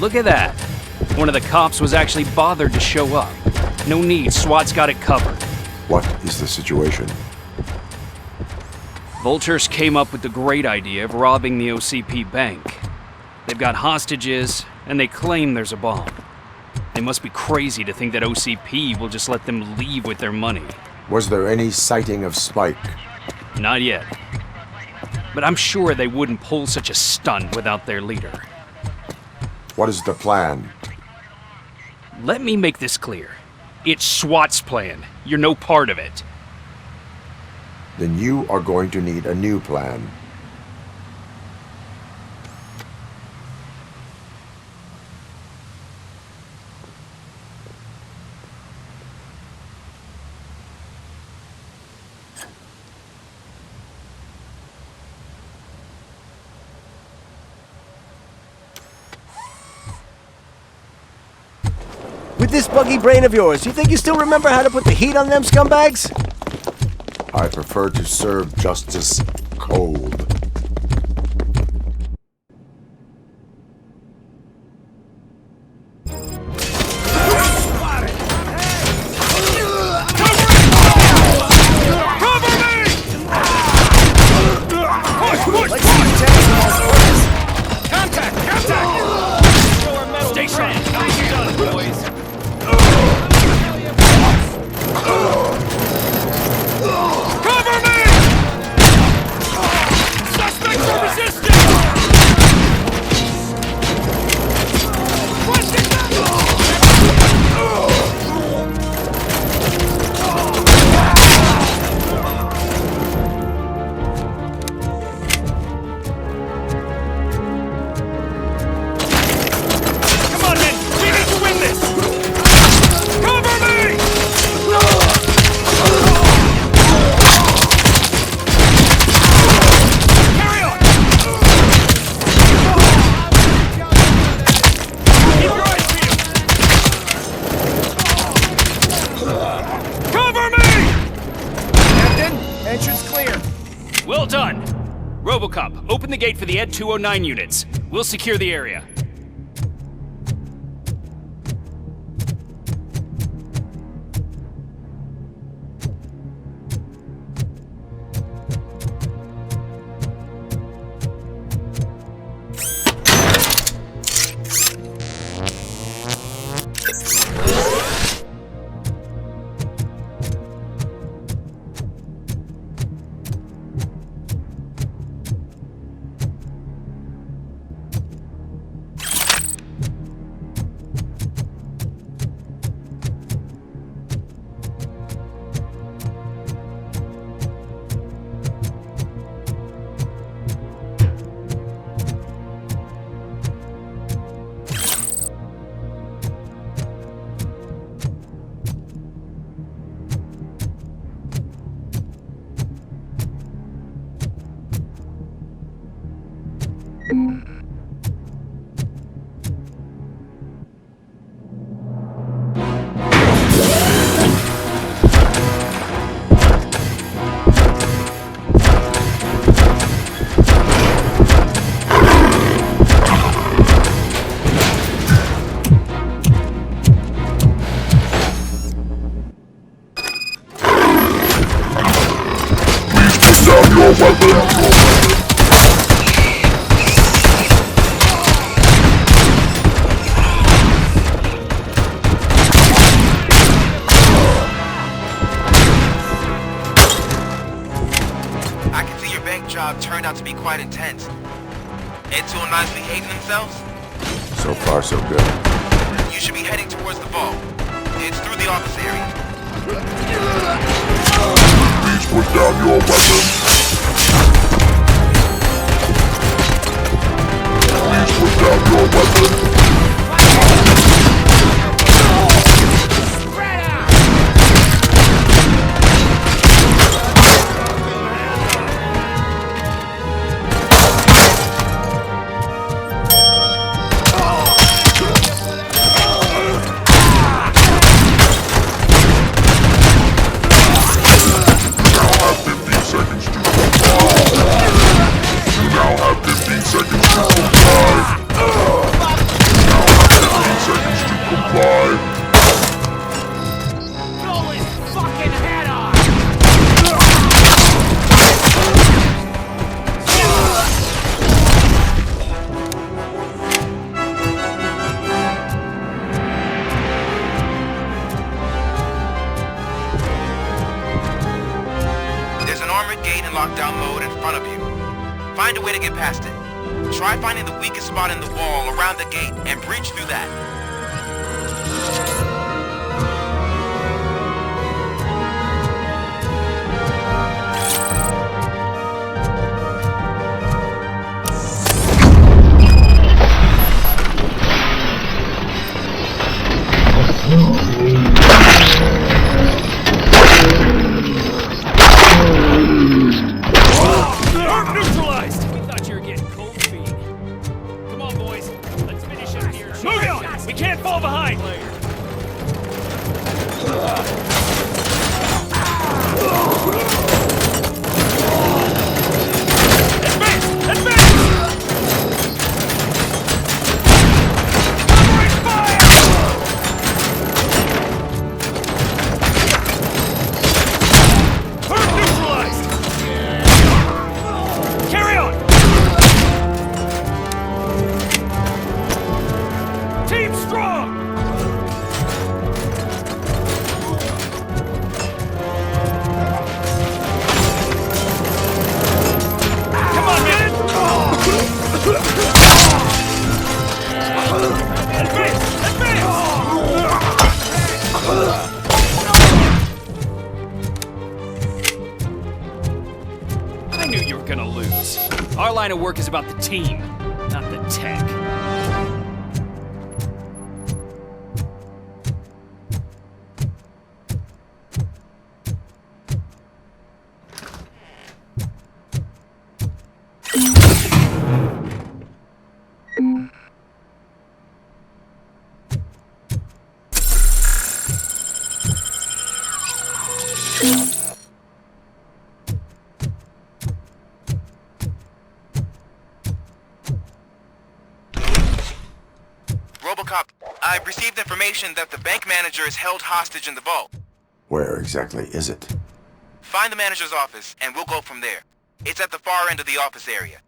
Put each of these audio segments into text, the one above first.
look at that. One of the cops was actually bothered to show up. No need, SWAT's got it covered. What is the situation? Vultures came up with the great idea of robbing the OCP bank. They've got hostages, and they claim there's a bomb. They must be crazy to think that OCP will just let them leave with their money. Was there any sighting of Spike? Not yet. But I'm sure they wouldn't pull such a stunt without their leader. What is the plan? Let me make this clear. It's SWAT's plan. You're no part of it. Then you are going to need a new plan. With this buggy brain of yours, you think you still remember how to put the heat on them scumbags? I prefer to serve justice cold. Well done! Robocop, open the gate for the Ed 209 units. We'll secure the area. I can see your bank job turned out to be quite intense. Ed 209's behaving themselves? So far, so good. You should be heading towards the vault. It's through the office area. Please put down your weapons. Please put down your weapons. Seconds Blow his fucking head off! There's an armored gate in lockdown mode in front of you. Find a way to get past it. Try finding the weakest spot in the wall around the gate and breach through that. Neutralized! We thought you were getting cold feet. Come on, boys. Let's finish him here. Move on! We can't fall behind! Advance! Advance! Covering fire! Turret neutralized! Carry on! Team strong! Come on, man! Advance! Advance! I knew you were gonna lose. Our line of work is about the team, not the tech. Robocop, I've received information that the bank manager is held hostage in the vault. Where exactly is it? Find the manager's office, and we'll go from there. It's at the far end of the office area.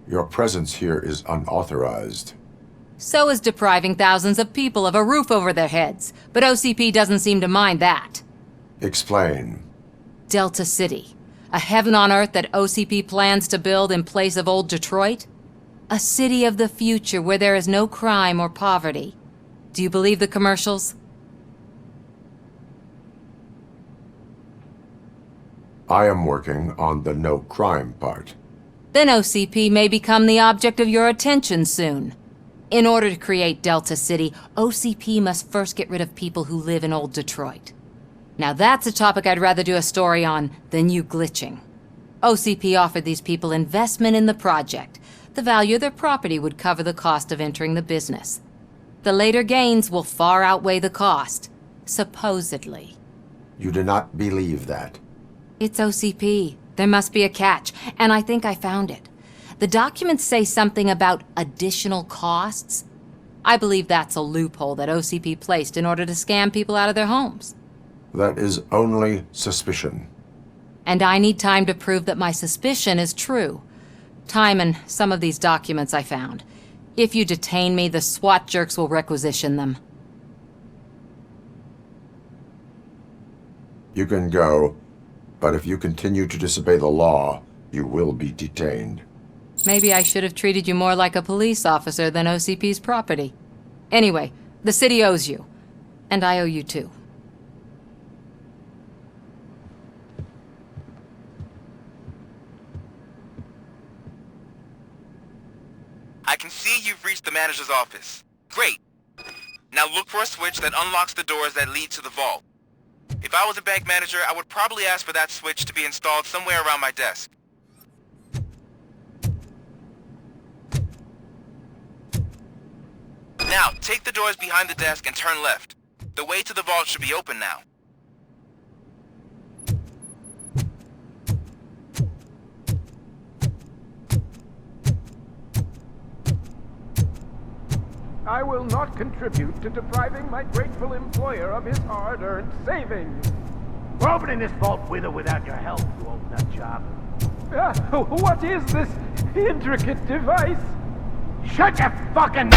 Your presence here is unauthorized. So is depriving thousands of people of a roof over their heads, but OCP doesn't seem to mind that. Explain. Delta City, a heaven on earth that OCP plans to build in place of old Detroit? A city of the future where there is no crime or poverty. Do you believe the commercials? I am working on the no crime part. Then OCP may become the object of your attention soon. In order to create Delta City, OCP must first get rid of people who live in old Detroit. Now that's a topic I'd rather do a story on than you glitching. OCP offered these people investment in the project. The value of their property would cover the cost of entering the business. The later gains will far outweigh the cost, supposedly. You do not believe that. It's OCP. There must be a catch, and I think I found it. The documents say something about additional costs. I believe that's a loophole that OCP placed in order to scam people out of their homes. That is only suspicion. And I need time to prove that my suspicion is true. Time and some of these documents I found. If you detain me, the SWAT jerks will requisition them. You can go, but if you continue to disobey the law, you will be detained. Maybe I should have treated you more like a police officer than OCP's property. Anyway, the city owes you. And I owe you too. I can see you've reached the manager's office. Great. Now look for a switch that unlocks the doors that lead to the vault. If I was a bank manager, I would probably ask for that switch to be installed somewhere around my desk. Now, take the doors behind the desk and turn left. The way to the vault should be open now. I will not contribute to depriving my grateful employer of his hard-earned savings. We're opening this vault with or without your help, you old nut job. What is this intricate device? Shut your fucking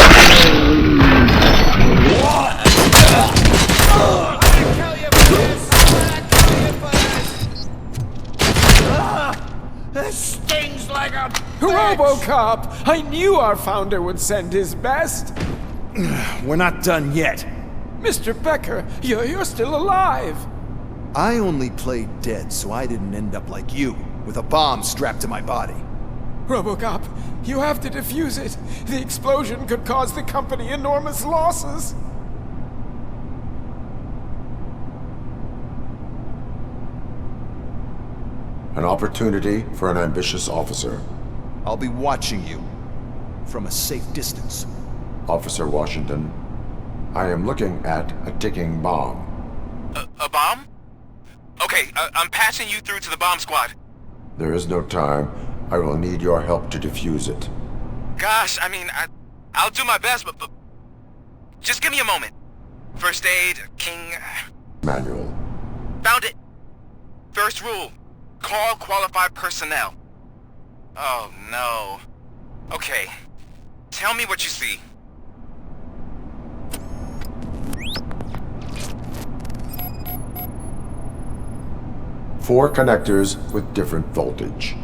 This stings like a Robocop! I knew our founder would send his best. We're not done yet. Mr. Becker, you're still alive. I only played dead so I didn't end up like you, with a bomb strapped to my body. Robocop, you have to defuse it. The explosion could cause the company enormous losses. An opportunity for an ambitious officer. I'll be watching you from a safe distance. Officer Washington, I am looking at a ticking bomb. A bomb? Okay, I'm passing you through to the bomb squad. There is no time. I will need your help to defuse it. Gosh, I mean, I'll do my best, but just give me a moment. First aid, King... Manual. Found it! First rule, call qualified personnel. Oh, no. Okay, tell me what you see. Four connectors with different voltage.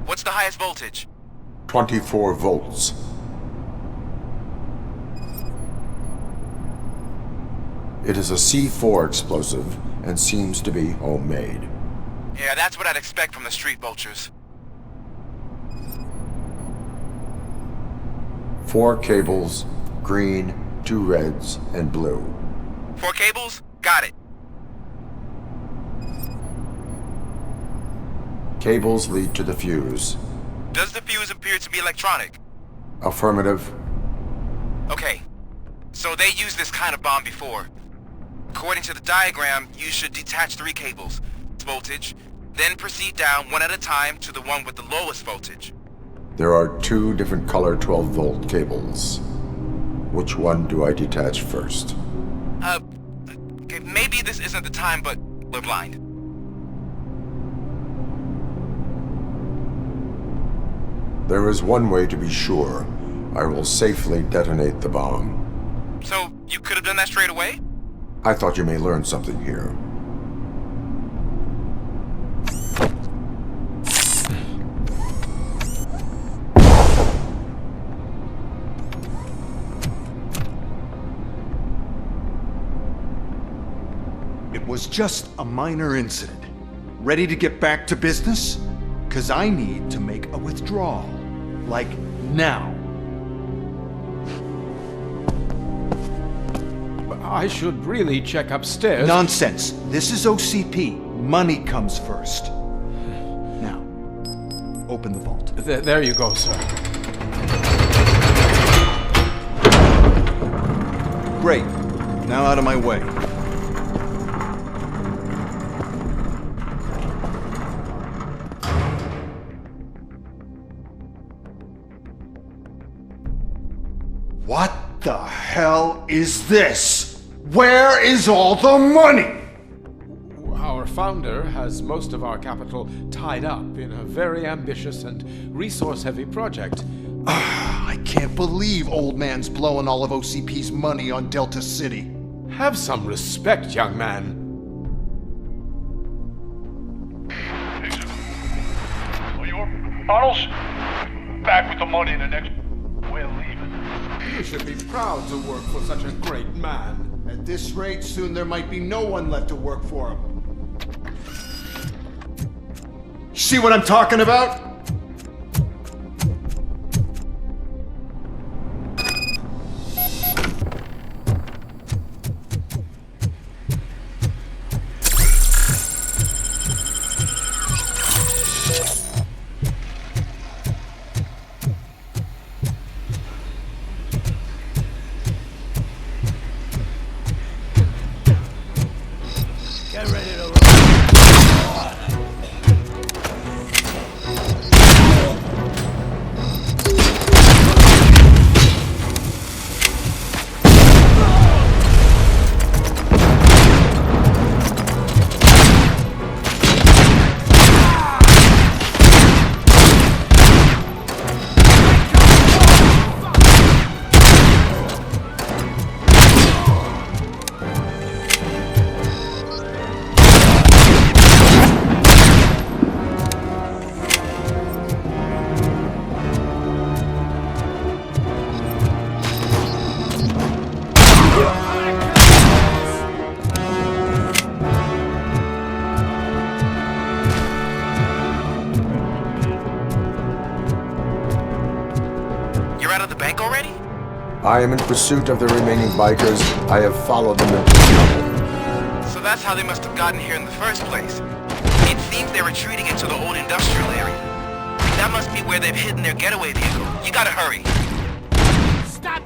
What's the highest voltage? 24 volts. It is a C4 explosive and seems to be homemade. Yeah, that's what I'd expect from the street vultures. 4 cables, green, 2 reds, and blue. 4 cables? Got it. Cables lead to the fuse. Does the fuse appear to be electronic? Affirmative. Okay, so they used this kind of bomb before. According to the diagram, you should detach 3 cables, voltage, then proceed down one at a time to the one with the lowest voltage. There are 2 different color 12-volt cables. Which one do I detach first? Okay, maybe this isn't the time, but we're blind. There is one way to be sure. I will safely detonate the bomb. So, you could have done that straight away? I thought you may learn something here. It was just a minor incident. Ready to get back to business? 'Cause I need to make a withdrawal. Like, now. I should really check upstairs. Nonsense. This is OCP. Money comes first. Now, open the vault. There you go, sir. Great. Now out of my way. What the hell is this? Where is all the money? Our founder has most of our capital tied up in a very ambitious and resource-heavy project. I can't believe old man's blowing all of OCP's money on Delta City. Have some respect, young man. Arnold's back with the money in the next. We're leaving. You should be proud to work for such a great man. At this rate, soon there might be no one left to work for him. See what I'm talking about? Get ready to roll. You're out of the bank already? I am in pursuit of the remaining bikers. I have followed them into trouble. So that's how they must have gotten here in the first place. It seems they're retreating into the old industrial area. That must be where they've hidden their getaway vehicle. You gotta hurry. Stop!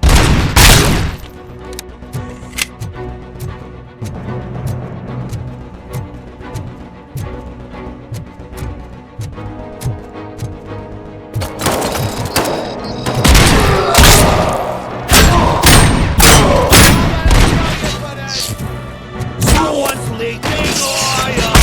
Someone's leaking oil!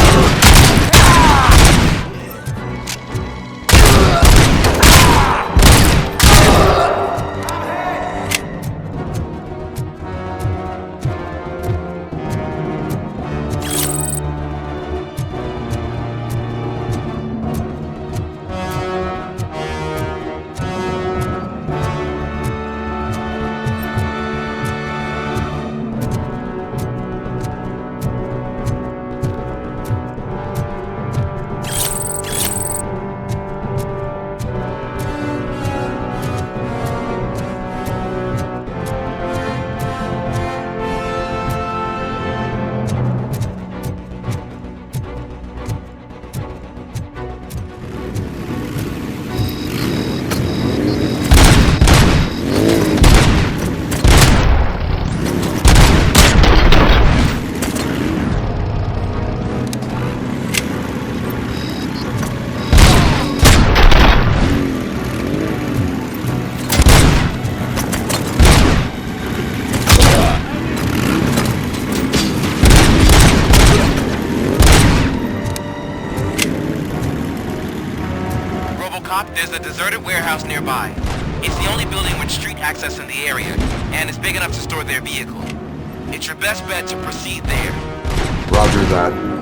Robocop, there's a deserted warehouse nearby. It's the only building with street access in the area, and it's big enough to store their vehicle. It's your best bet to proceed there. Roger that.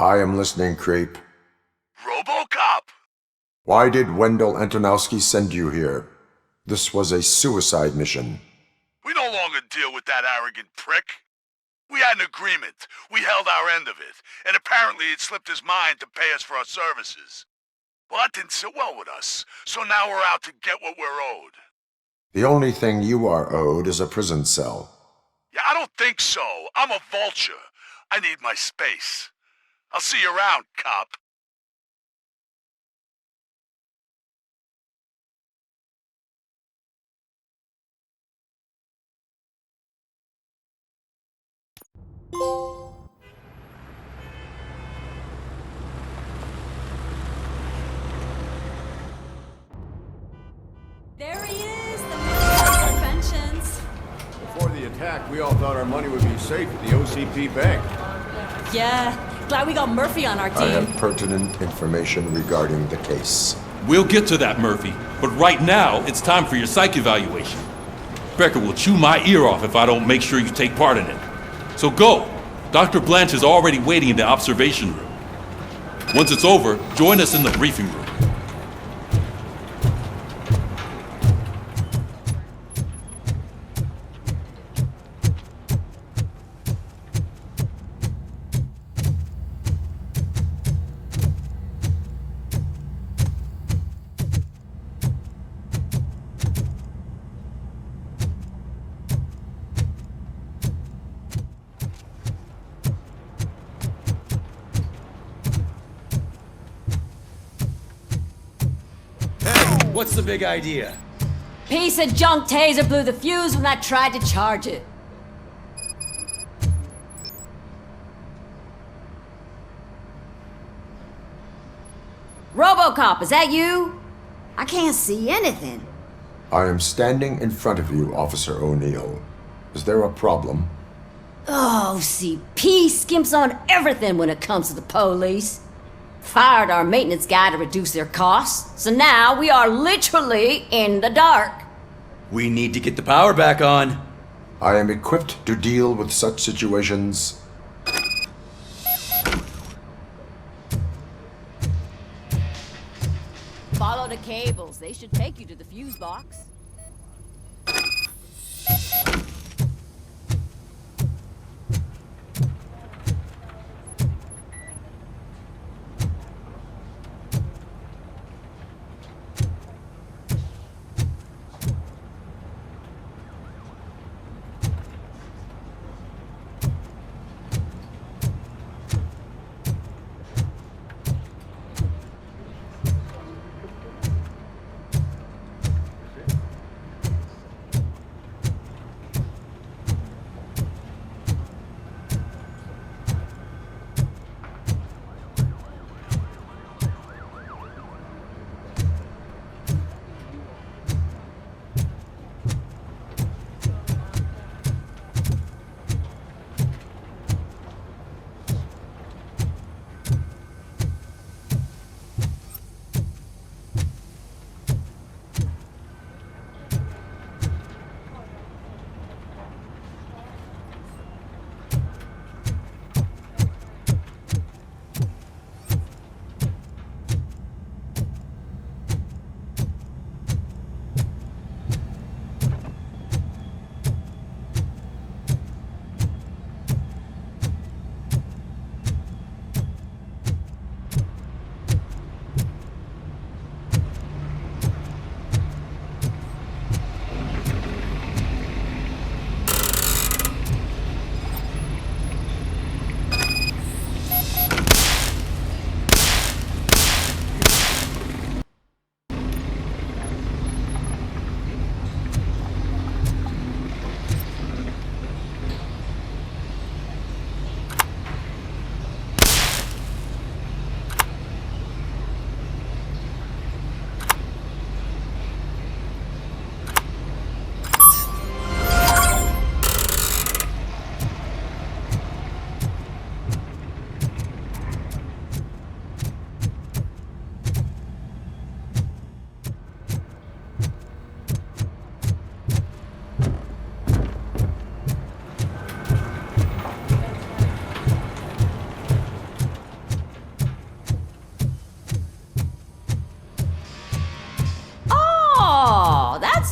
I am listening, creep. Robocop! Why did Wendell Antonowski send you here? This was a suicide mission. We no longer deal with that arrogant prick. We had an agreement. We held our end of it, and apparently it slipped his mind to pay us for our services. Well, that didn't sit well with us, so now we're out to get what we're owed. The only thing you are owed is a prison cell. Yeah, I don't think so. I'm a vulture. I need my space. I'll see you around, cop. There he is, the man of inventions. Before the attack, we all thought our money would be safe at the OCP bank. Yeah, glad we got Murphy on our team. I have pertinent information regarding the case. We'll get to that, Murphy. But right now, it's time for your psych evaluation. Becker will chew my ear off if I don't make sure you take part in it. So go. Dr. Blanche is already waiting in the observation room. Once it's over, join us in the briefing room. What's the big idea? Piece of junk taser blew the fuse when I tried to charge it. Robocop, is that you? I can't see anything. I am standing in front of you, Officer O'Neill. Is there a problem? Oh, CP skimps on everything when it comes to the police. Fired our maintenance guy to reduce their costs, so now we are literally in the dark. We need to get the power back on. I am equipped to deal with such situations. Follow the cables. They should take you to the fuse box.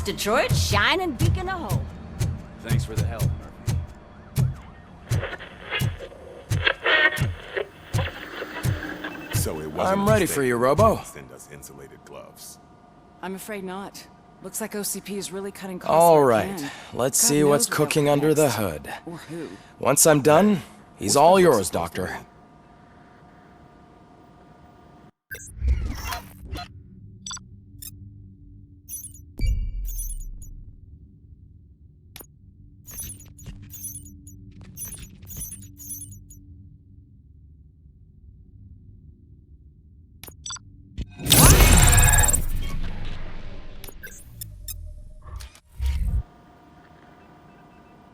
Detroit's shining beacon of hope. Thanks for the help, Murphy. So it wasn't I'm ready for you, Robo. Send us insulated gloves. I'm afraid not. Looks like OCP is really cutting costs. All where it right, can. let's God see knows what's about cooking under the Heist. hood. Or who. Once I'm done, he's all yours, Doctor.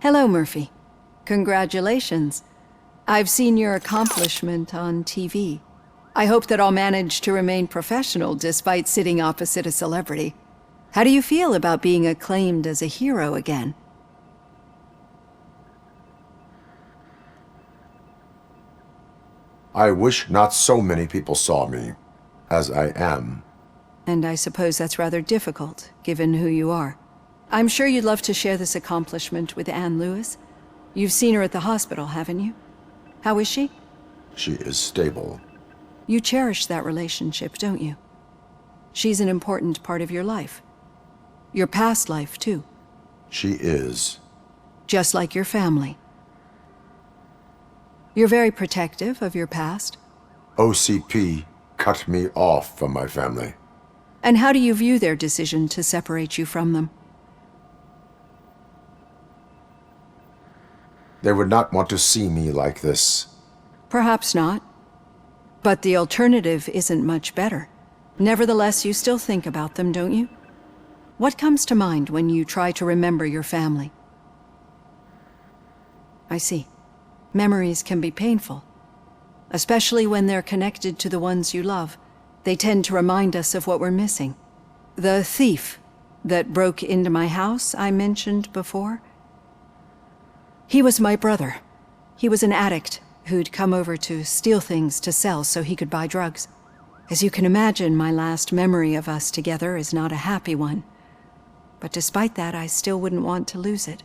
Hello, Murphy. Congratulations. I've seen your accomplishment on TV. I hope that I'll manage to remain professional despite sitting opposite a celebrity. How do you feel about being acclaimed as a hero again? I wish not so many people saw me as I am. And I suppose that's rather difficult, given who you are. I'm sure you'd love to share this accomplishment with Anne Lewis. You've seen her at the hospital, haven't you? How is she? She is stable. You cherish that relationship, don't you? She's an important part of your life. Your past life, too. She is. Just like your family. You're very protective of your past. OCP cut me off from my family. And how do you view their decision to separate you from them? They would not want to see me like this. Perhaps not. But the alternative isn't much better. Nevertheless, you still think about them, don't you? What comes to mind when you try to remember your family? I see. Memories can be painful. Especially when they're connected to the ones you love. They tend to remind us of what we're missing. The thief that broke into my house I mentioned before? He was my brother. He was an addict who'd come over to steal things to sell so he could buy drugs. As you can imagine, my last memory of us together is not a happy one. But despite that, I still wouldn't want to lose it.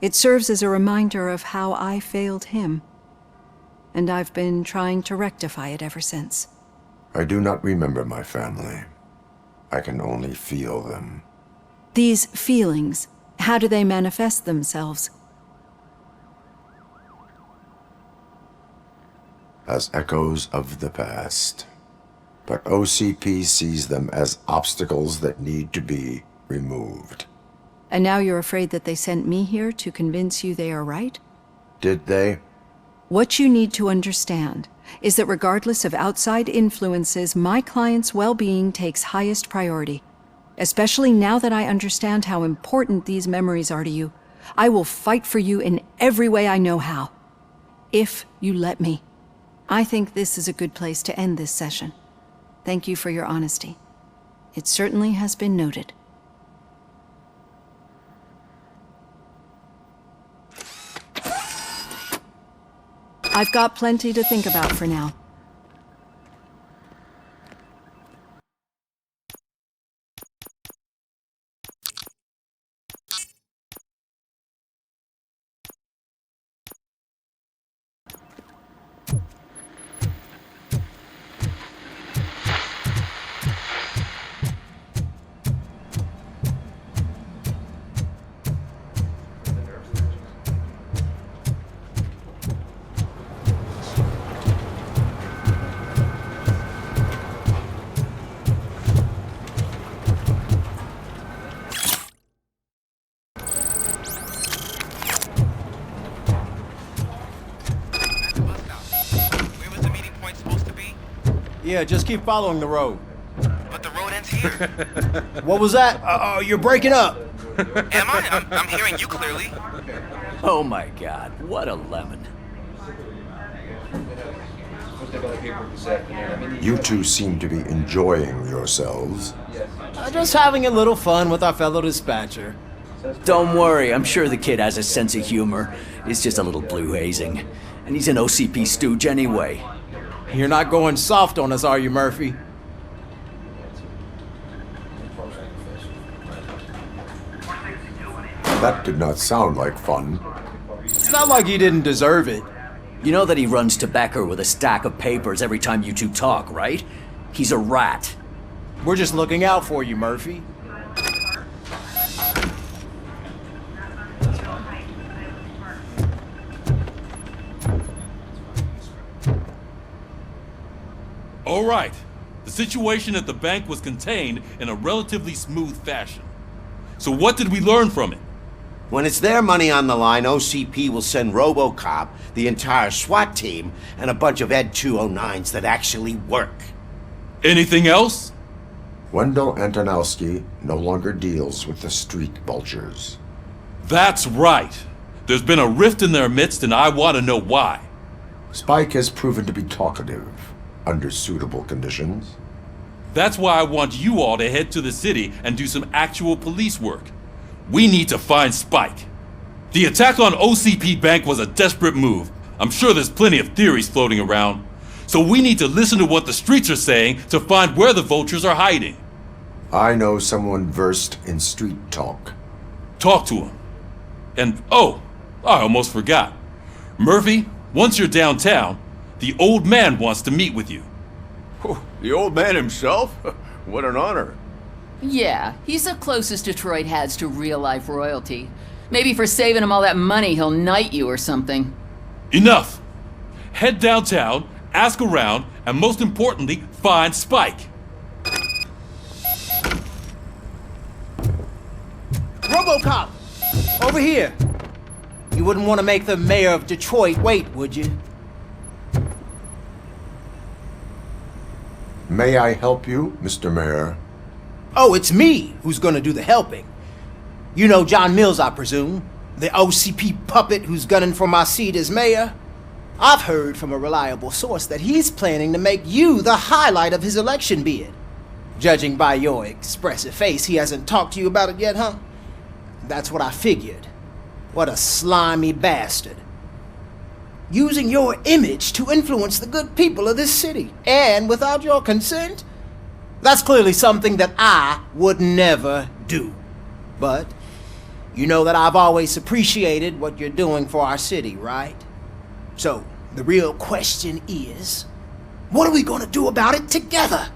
It serves as a reminder of how I failed him. And I've been trying to rectify it ever since. I do not remember my family. I can only feel them. These feelings, how do they manifest themselves? As echoes of the past. But OCP sees them as obstacles that need to be removed. And now you're afraid that they sent me here to convince you they are right? Did they? What you need to understand is that regardless of outside influences, my client's well-being takes highest priority. Especially now that I understand how important these memories are to you. I will fight for you in every way I know how. If you let me. I think this is a good place to end this session. Thank you for your honesty. It certainly has been noted. I've got plenty to think about for now. Yeah, just keep following the road. But the road ends here. What was that? Oh, you're breaking up. Am I? I'm hearing you clearly. Oh my god, what a lemon. You two seem to be enjoying yourselves. Just having a little fun with our fellow dispatcher. Don't worry, I'm sure the kid has a sense of humor. It's just a little blue hazing. And he's an OCP stooge anyway. You're not going soft on us, are you, Murphy? That did not sound like fun. It's not like he didn't deserve it. You know that he runs to Becker with a stack of papers every time you two talk, right? He's a rat. We're just looking out for you, Murphy. All right. The situation at the bank was contained in a relatively smooth fashion. So what did we learn from it? When it's their money on the line, OCP will send Robocop, the entire SWAT team, and a bunch of Ed 209s that actually work. Anything else? Wendell Antonowski no longer deals with the street vultures. That's right. There's been a rift in their midst, and I want to know why. Spike has proven to be talkative under suitable conditions. That's why I want you all to head to the city and do some actual police work. We need to find Spike. The attack on OCP Bank was a desperate move. I'm sure there's plenty of theories floating around. So we need to listen to what the streets are saying to find where the vultures are hiding. I know someone versed in street talk. Talk to him. And oh, I almost forgot. Murphy, once you're downtown, the old man wants to meet with you. Oh, the old man himself? What an honor. Yeah, he's the closest Detroit has to real-life royalty. Maybe for saving him all that money, he'll knight you or something. Enough! Head downtown, ask around, and most importantly, find Spike. Robocop! Over here! You wouldn't want to make the mayor of Detroit wait, would you? May I help you, Mr. Mayor? Oh, it's me who's gonna do the helping. You know John Mills, I presume? The OCP puppet who's gunning for my seat as mayor? I've heard from a reliable source that he's planning to make you the highlight of his election bid. Judging by your expressive face, he hasn't talked to you about it yet, huh? That's what I figured. What a slimy bastard. Using your image to influence the good people of this city, and without your consent? That's clearly something that I would never do. But you know that I've always appreciated what you're doing for our city, right? So, the real question is, what are we gonna do about it together?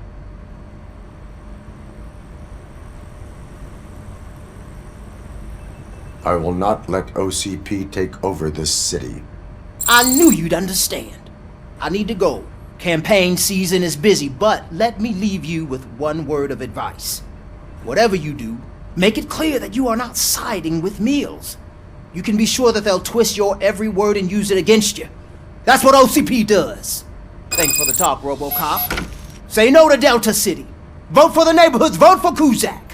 I will not let OCP take over this city. I knew you'd understand. I need to go. Campaign season is busy, but let me leave you with one word of advice. Whatever you do, make it clear that you are not siding with Mills. You can be sure that they'll twist your every word and use it against you. That's what OCP does. Thanks for the talk, Robocop. Say no to Delta City. Vote for the neighborhoods. Vote for Kuzak.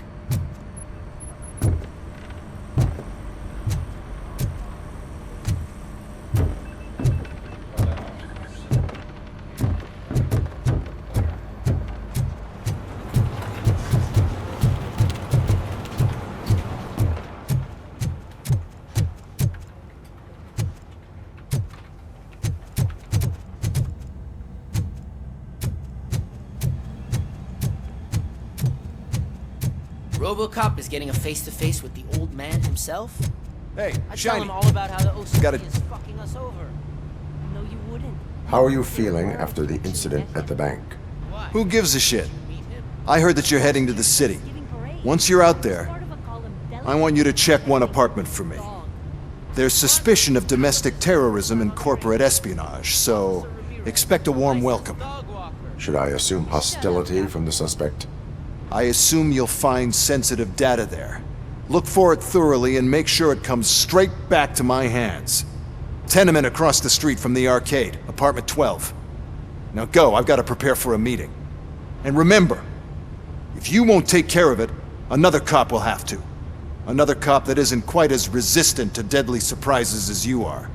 Robocop is getting a face-to-face with the old man himself? Hey, I tell Shiny. him all about how the OCP Gotta- is fucking us over. No, you wouldn't. How are you feeling after the incident at the bank? Who gives a shit? I heard that you're heading to the city. Once you're out there, I want you to check one apartment for me. There's suspicion of domestic terrorism and corporate espionage, so expect a warm welcome. Should I assume hostility from the suspect? I assume you'll find sensitive data there. Look for it thoroughly and make sure it comes straight back to my hands. Tenement across the street from the arcade, apartment 12. Now go, I've got to prepare for a meeting. And remember, if you won't take care of it, another cop will have to. Another cop that isn't quite as resistant to deadly surprises as you are.